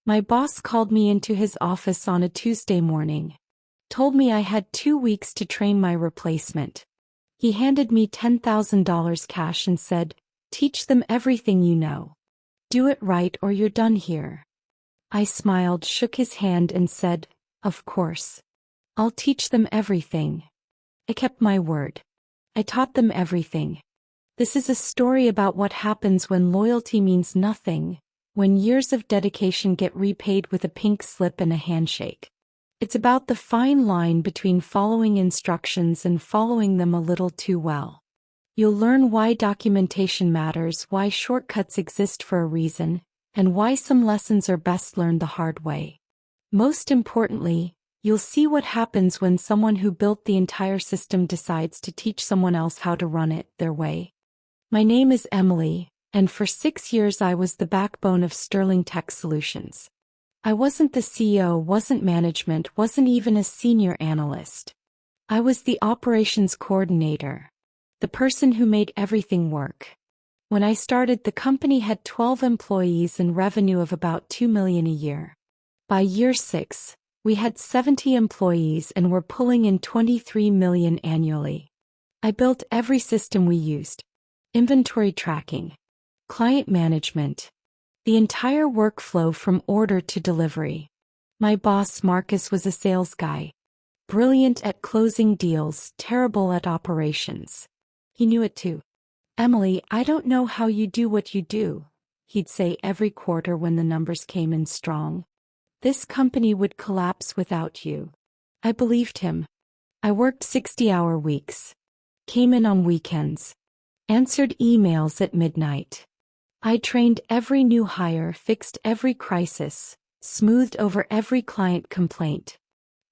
My boss called me into his office on a Tuesday morning. Told me I had 2 weeks to train my replacement. He handed me $10,000 cash and said, "Teach them everything you know. Do it right or you're done here." I smiled, shook his hand and said, "Of course. I'll teach them everything." I kept my word. I taught them everything. This is a story about what happens when loyalty means nothing, when years of dedication get repaid with a pink slip and a handshake. It's about the fine line between following instructions and following them a little too well. You'll learn why documentation matters, why shortcuts exist for a reason, and why some lessons are best learned the hard way. Most importantly, you'll see what happens when someone who built the entire system decides to teach someone else how to run it their way. My name is Emily, and for 6 years I was the backbone of Sterling Tech Solutions. I wasn't the CEO, wasn't management, wasn't even a senior analyst. I was the operations coordinator, the person who made everything work. When I started, the company had 12 employees and revenue of about $2 million a year. By year 6, we had 70 employees and were pulling in $23 million annually. I built every system we used: inventory tracking, client management, the entire workflow from order to delivery. My boss, Marcus, was a sales guy. Brilliant at closing deals, terrible at operations. He knew it too. "Emily, I don't know how you do what you do," he'd say every quarter when the numbers came in strong. "This company would collapse without you." I believed him. I worked 60-hour weeks. Came in on weekends. Answered emails at midnight. I trained every new hire, fixed every crisis, smoothed over every client complaint.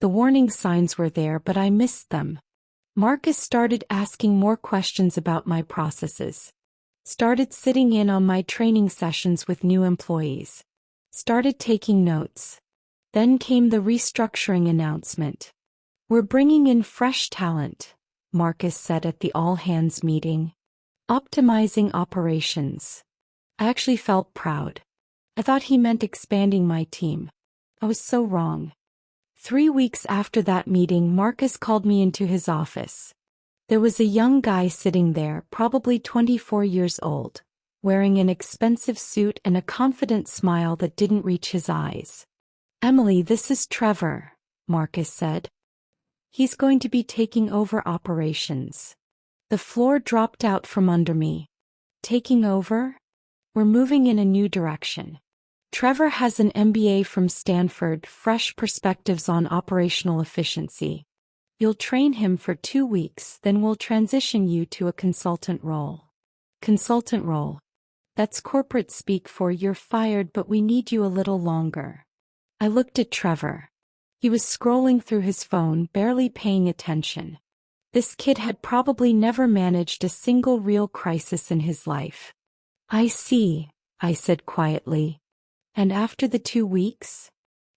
The warning signs were there, but I missed them. Marcus started asking more questions about my processes. Started sitting in on my training sessions with new employees. Started taking notes. Then came the restructuring announcement. "We're bringing in fresh talent," Marcus said at the all-hands meeting. "Optimizing operations." I actually felt proud. I thought he meant expanding my team. I was so wrong. 3 weeks after that meeting, Marcus called me into his office. There was a young guy sitting there, probably 24 years old, wearing an expensive suit and a confident smile that didn't reach his eyes. "Emily, this is Trevor," Marcus said. "He's going to be taking over operations." The floor dropped out from under me. Taking over? We're moving in a new direction. Trevor has an MBA from Stanford, fresh perspectives on operational efficiency. You'll train him for 2 weeks, then we'll transition you to a consultant role. Consultant role. That's corporate speak for "you're fired but we need you a little longer." I looked at Trevor. He was scrolling through his phone, barely paying attention. This kid had probably never managed a single real crisis in his life. "I see," I said quietly. "And after the 2 weeks?"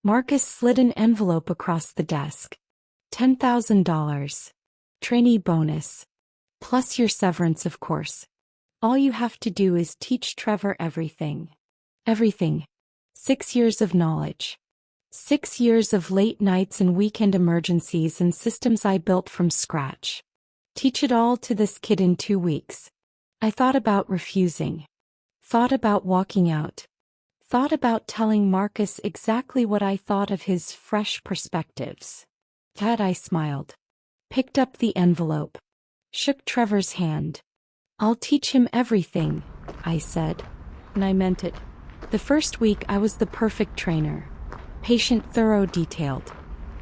Marcus slid an envelope across the desk. $10,000. Trainee bonus. Plus your severance, of course. All you have to do is teach Trevor everything. Everything. 6 years of knowledge. 6 years of late nights and weekend emergencies and systems I built from scratch. Teach it all to this kid in 2 weeks. I thought about refusing. Thought about walking out. Thought about telling Marcus exactly what I thought of his fresh perspectives. That I smiled. Picked up the envelope. Shook Trevor's hand. "I'll teach him everything," I said. And I meant it. The first week I was the perfect trainer. Patient, thorough, detailed.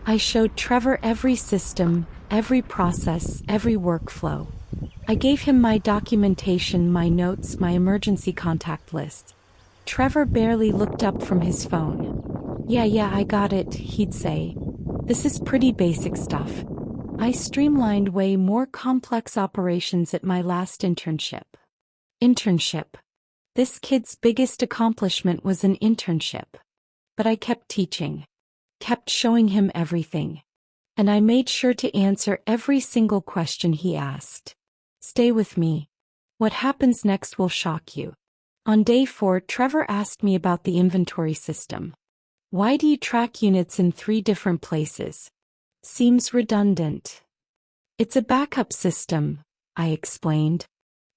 I showed Trevor every system, every process, every workflow. I gave him my documentation, my notes, my emergency contact list. Trevor barely looked up from his phone. Yeah, I got it," he'd say. "This is pretty basic stuff." I streamlined way more complex operations at my last internship. Internship. This kid's biggest accomplishment was an internship. But I kept teaching. Kept showing him everything. And I made sure to answer every single question he asked. Stay with me. What happens next will shock you. On day 4, Trevor asked me about the inventory system. Why do you track units in 3 different places? Seems redundant. It's a backup system, I explained.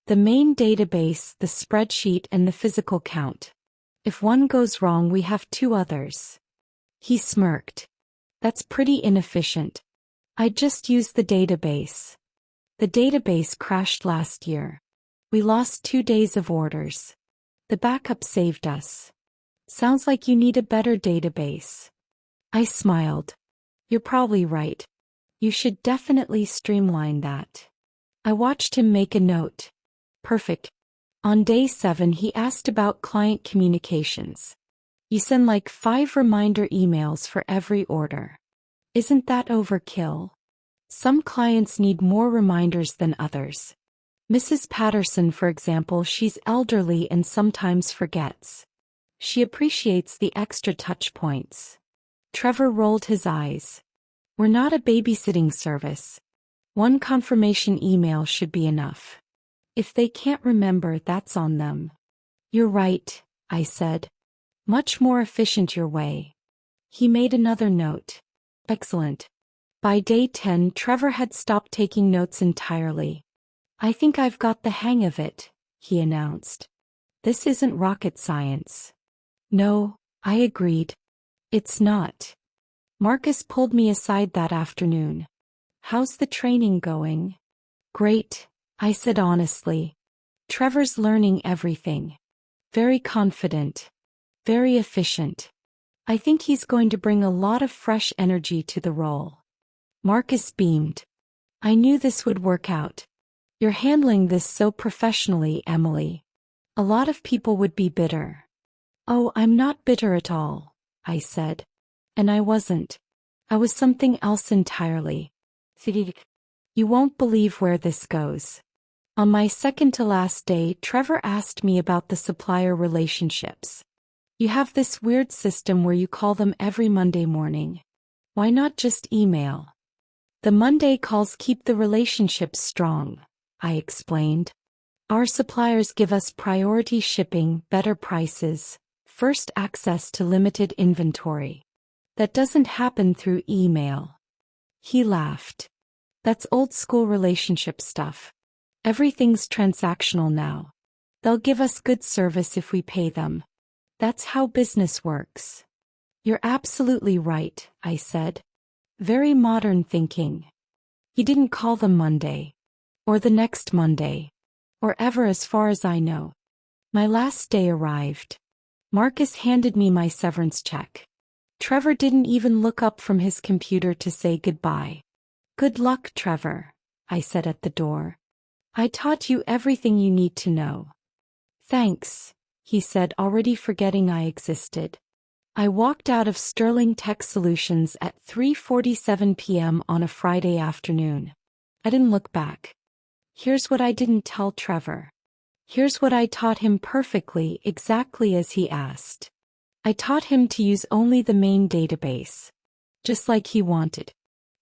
The main database, the spreadsheet, and the physical count. If one goes wrong, we have 2 others. He smirked. That's pretty inefficient. I just used the database. The database crashed last year. We lost 2 days of orders. The backup saved us. Sounds like you need a better database. I smiled. You're probably right. You should definitely streamline that. I watched him make a note. Perfect. On day 7, he asked about client communications. You send like 5 reminder emails for every order. Isn't that overkill? Some clients need more reminders than others. Mrs. Patterson, for example, she's elderly and sometimes forgets. She appreciates the extra touch points. Trevor rolled his eyes. We're not a babysitting service. 1 confirmation email should be enough. If they can't remember, that's on them. You're right, I said. Much more efficient your way. He made another note. Excellent. By day 10, Trevor had stopped taking notes entirely. I think I've got the hang of it, he announced. This isn't rocket science. No, I agreed. It's not. Marcus pulled me aside that afternoon. How's the training going? Great, I said honestly. Trevor's learning everything. Very confident. Very efficient. I think he's going to bring a lot of fresh energy to the role. Marcus beamed. I knew this would work out. You're handling this so professionally, Emily. A lot of people would be bitter. Oh, I'm not bitter at all, I said. And I wasn't. I was something else entirely. You won't believe where this goes. On my second to last day, Trevor asked me about the supplier relationships. You have this weird system where you call them every Monday morning. Why not just email? The Monday calls keep the relationships strong, I explained. Our suppliers give us priority shipping, better prices, first access to limited inventory. That doesn't happen through email. He laughed. That's old school relationship stuff. Everything's transactional now. They'll give us good service if we pay them. That's how business works. You're absolutely right, I said. Very modern thinking. He didn't call them Monday. Or the next Monday. Or ever, as far as I know. My last day arrived. Marcus handed me my severance check. Trevor didn't even look up from his computer to say goodbye. Good luck, Trevor, I said at the door. I taught you everything you need to know. Thanks, he said, already forgetting I existed. I walked out of Sterling Tech Solutions at 3:47 p.m. on a Friday afternoon. I didn't look back. Here's what I didn't tell Trevor. Here's what I taught him perfectly, exactly as he asked. I taught him to use only the main database. Just like he wanted.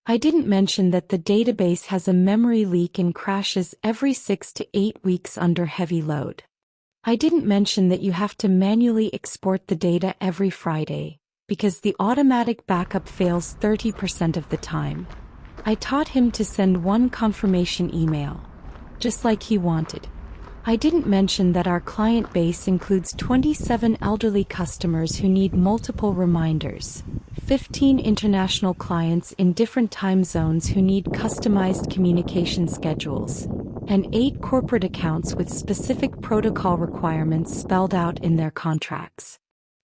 I didn't mention that the database has a memory leak and crashes every 6 to 8 weeks under heavy load. I didn't mention that you have to manually export the data every Friday, because the automatic backup fails 30% of the time. I taught him to send 1 confirmation email. Just like he wanted. I didn't mention that our client base includes 27 elderly customers who need multiple reminders, 15 international clients in different time zones who need customized communication schedules, and 8 corporate accounts with specific protocol requirements spelled out in their contracts.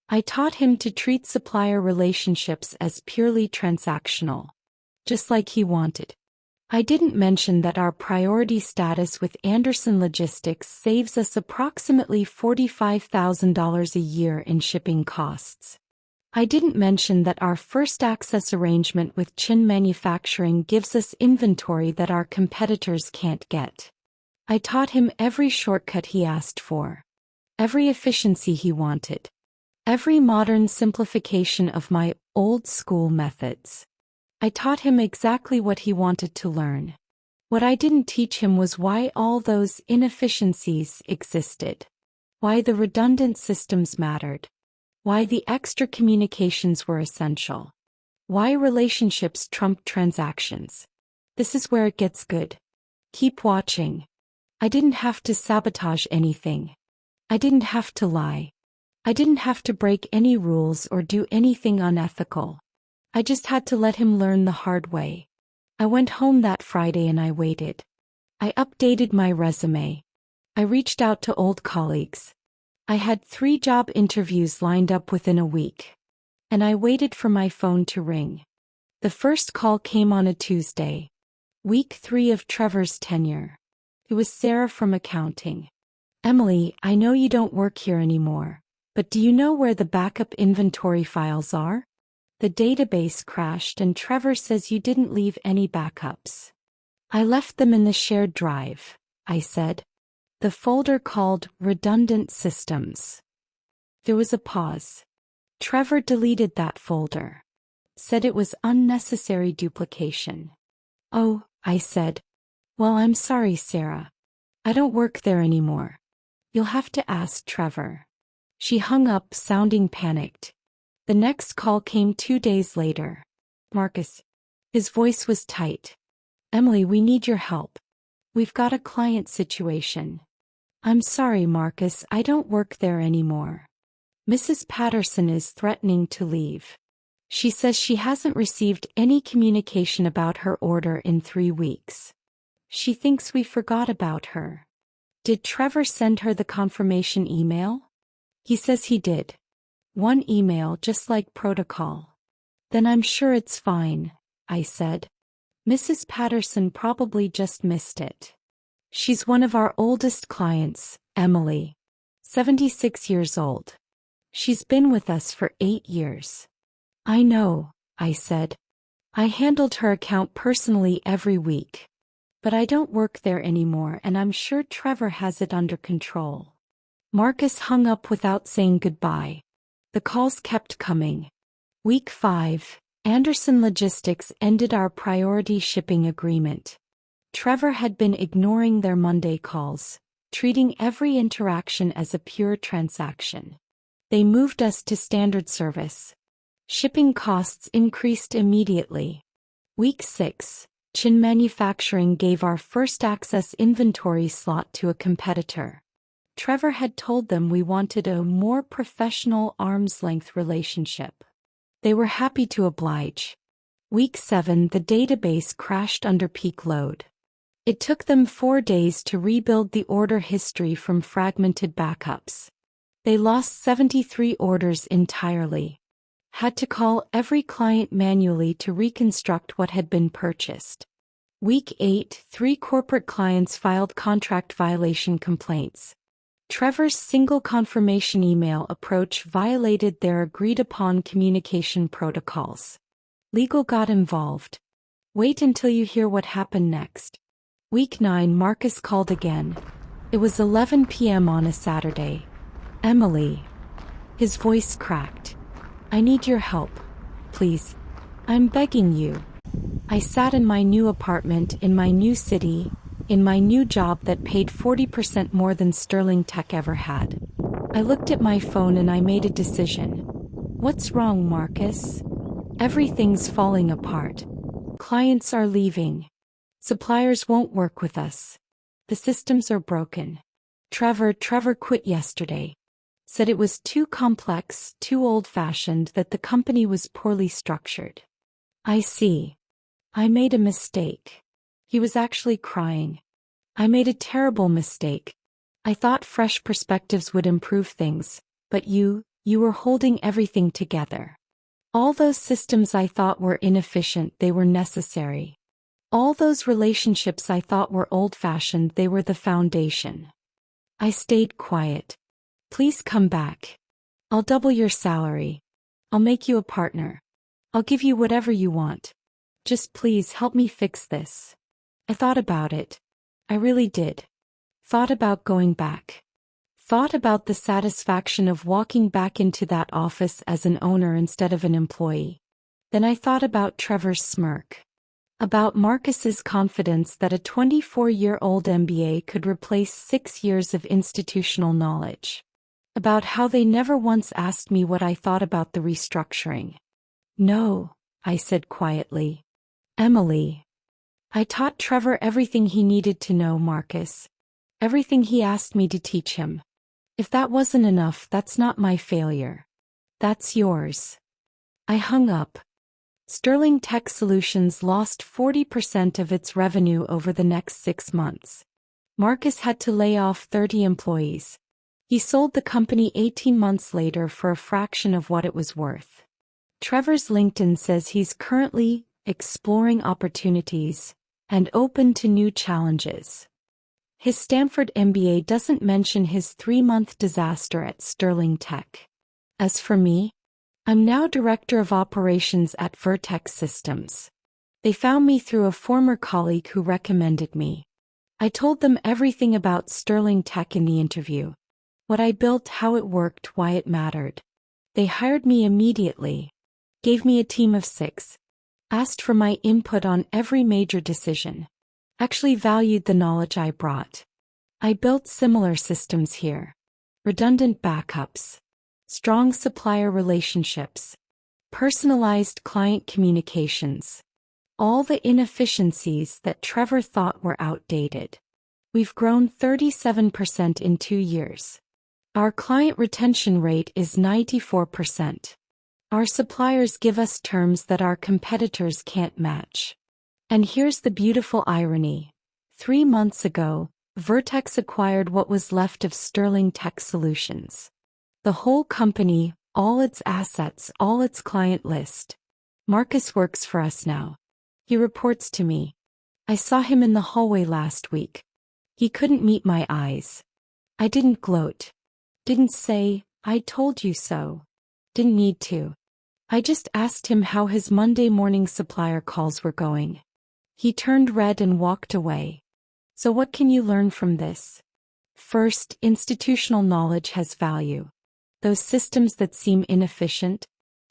I taught him to treat supplier relationships as purely transactional, just like he wanted. I didn't mention that our priority status with Anderson Logistics saves us approximately $45,000 a year in shipping costs. I didn't mention that our first access arrangement with Chin Manufacturing gives us inventory that our competitors can't get. I taught him every shortcut he asked for. Every efficiency he wanted. Every modern simplification of my old school methods. I taught him exactly what he wanted to learn. What I didn't teach him was why all those inefficiencies existed. Why the redundant systems mattered. Why the extra communications were essential. Why relationships trump transactions. This is where it gets good. Keep watching. I didn't have to sabotage anything. I didn't have to lie. I didn't have to break any rules or do anything unethical. I just had to let him learn the hard way. I went home that Friday and I waited. I updated my resume. I reached out to old colleagues. I had 3 job interviews lined up within a week. And I waited for my phone to ring. The first call came on a Tuesday. Week 3 of Trevor's tenure. It was Sarah from accounting. Emily, I know you don't work here anymore, but do you know where the backup inventory files are? The database crashed and Trevor says you didn't leave any backups. I left them in the shared drive, I said. The folder called Redundant Systems. There was a pause. Trevor deleted that folder. Said it was unnecessary duplication. Oh, I said. Well, I'm sorry, Sarah. I don't work there anymore. You'll have to ask Trevor. She hung up, sounding panicked. The next call came 2 days later. Marcus. His voice was tight. Emily, we need your help. We've got a client situation. I'm sorry, Marcus, I don't work there anymore. Mrs. Patterson is threatening to leave. She says she hasn't received any communication about her order in 3 weeks. She thinks we forgot about her. Did Trevor send her the confirmation email? He says he did. 1 email, just like protocol. Then I'm sure it's fine, I said. Mrs. Patterson probably just missed it. She's one of our oldest clients, Emily. 76 years old. She's been with us for 8 years. I know, I said. I handled her account personally every week. But I don't work there anymore and I'm sure Trevor has it under control. Marcus hung up without saying goodbye. The calls kept coming. Week 5, Anderson Logistics ended our priority shipping agreement. Trevor had been ignoring their Monday calls, treating every interaction as a pure transaction. They moved us to standard service. Shipping costs increased immediately. Week 6, Chin Manufacturing gave our first access inventory slot to a competitor. Trevor had told them we wanted a more professional arm's-length relationship. They were happy to oblige. Week 7, the database crashed under peak load. It took them 4 days to rebuild the order history from fragmented backups. They lost 73 orders entirely. Had to call every client manually to reconstruct what had been purchased. Week 8, 3 corporate clients filed contract violation complaints. Trevor's single confirmation email approach violated their agreed-upon communication protocols. Legal got involved. Wait until you hear what happened next. Week 9, Marcus called again. It was 11 p.m. on a Saturday. Emily. His voice cracked. I need your help. Please. I'm begging you. I sat in my new apartment in my new city, in my new job that paid 40% more than Sterling Tech ever had. I looked at my phone and I made a decision. What's wrong, Marcus? Everything's falling apart. Clients are leaving. Suppliers won't work with us. The systems are broken. Trevor quit yesterday. Said it was too complex, too old-fashioned, that the company was poorly structured. I see. I made a mistake. He was actually crying. I made a terrible mistake. I thought fresh perspectives would improve things, but you were holding everything together. All those systems I thought were inefficient, they were necessary. All those relationships I thought were old-fashioned, they were the foundation. I stayed quiet. Please come back. I'll double your salary. I'll make you a partner. I'll give you whatever you want. Just please help me fix this. I thought about it. I really did. Thought about going back. Thought about the satisfaction of walking back into that office as an owner instead of an employee. Then I thought about Trevor's smirk. About Marcus's confidence that a 24-year-old MBA could replace 6 years of institutional knowledge. About how they never once asked me what I thought about the restructuring. No, I said quietly. Emily. I taught Trevor everything he needed to know, Marcus. Everything he asked me to teach him. If that wasn't enough, that's not my failure. That's yours. I hung up. Sterling Tech Solutions lost 40% of its revenue over the next 6 months. Marcus had to lay off 30 employees. He sold the company 18 months later for a fraction of what it was worth. Trevor's LinkedIn says he's currently exploring opportunities and open to new challenges. His Stanford MBA doesn't mention his 3-month disaster at Sterling Tech. As for me, I'm now Director of Operations at Vertex Systems. They found me through a former colleague who recommended me. I told them everything about Sterling Tech in the interview. What I built, how it worked, why it mattered. They hired me immediately. Gave me a team of 6. Asked for my input on every major decision. Actually valued the knowledge I brought. I built similar systems here. Redundant backups. Strong supplier relationships. Personalized client communications. All the inefficiencies that Trevor thought were outdated. We've grown 37% in 2 years. Our client retention rate is 94%. Our suppliers give us terms that our competitors can't match. And here's the beautiful irony. 3 months ago, Vertex acquired what was left of Sterling Tech Solutions. The whole company, all its assets, all its client list. Marcus works for us now. He reports to me. I saw him in the hallway last week. He couldn't meet my eyes. I didn't gloat. Didn't say, I told you so. Didn't need to. I just asked him how his Monday morning supplier calls were going. He turned red and walked away. So what can you learn from this? First, institutional knowledge has value. Those systems that seem inefficient,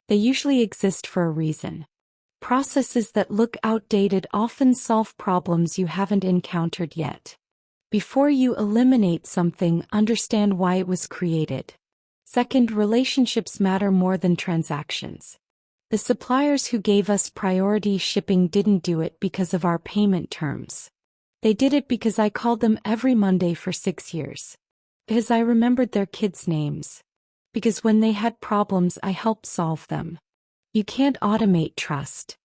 they usually exist for a reason. Processes that look outdated often solve problems you haven't encountered yet. Before you eliminate something, understand why it was created. Second, relationships matter more than transactions. The suppliers who gave us priority shipping didn't do it because of our payment terms. They did it because I called them every Monday for 6 years. Because I remembered their kids' names. Because when they had problems, I helped solve them. You can't automate trust.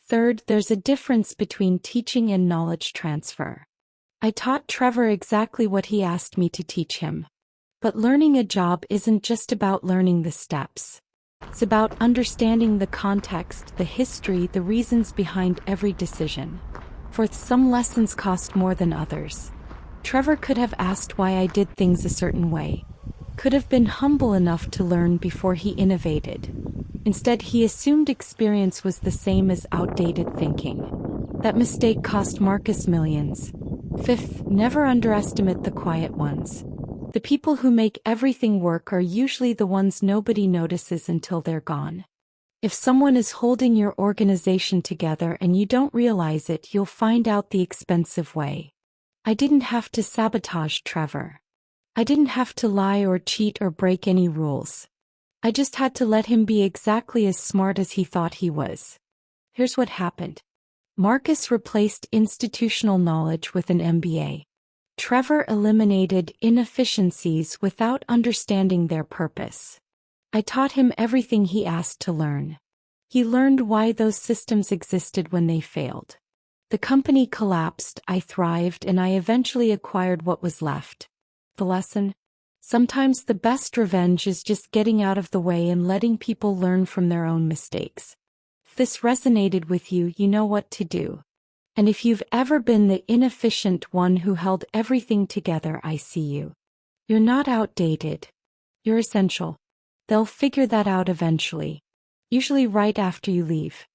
Third, there's a difference between teaching and knowledge transfer. I taught Trevor exactly what he asked me to teach him. But learning a job isn't just about learning the steps. It's about understanding the context, the history, the reasons behind every decision. Fourth, some lessons cost more than others. Trevor could have asked why I did things a certain way. Could have been humble enough to learn before he innovated. Instead, he assumed experience was the same as outdated thinking. That mistake cost Marcus millions. Fifth, never underestimate the quiet ones. The people who make everything work are usually the ones nobody notices until they're gone. If someone is holding your organization together and you don't realize it, you'll find out the expensive way. I didn't have to sabotage Trevor. I didn't have to lie or cheat or break any rules. I just had to let him be exactly as smart as he thought he was. Here's what happened. Marcus replaced institutional knowledge with an MBA. Trevor eliminated inefficiencies without understanding their purpose. I taught him everything he asked to learn. He learned why those systems existed when they failed. The company collapsed, I thrived, and I eventually acquired what was left. The lesson? Sometimes the best revenge is just getting out of the way and letting people learn from their own mistakes. If this resonated with you, you know what to do. And if you've ever been the inefficient one who held everything together, I see you. You're not outdated. You're essential. They'll figure that out eventually. Usually right after you leave.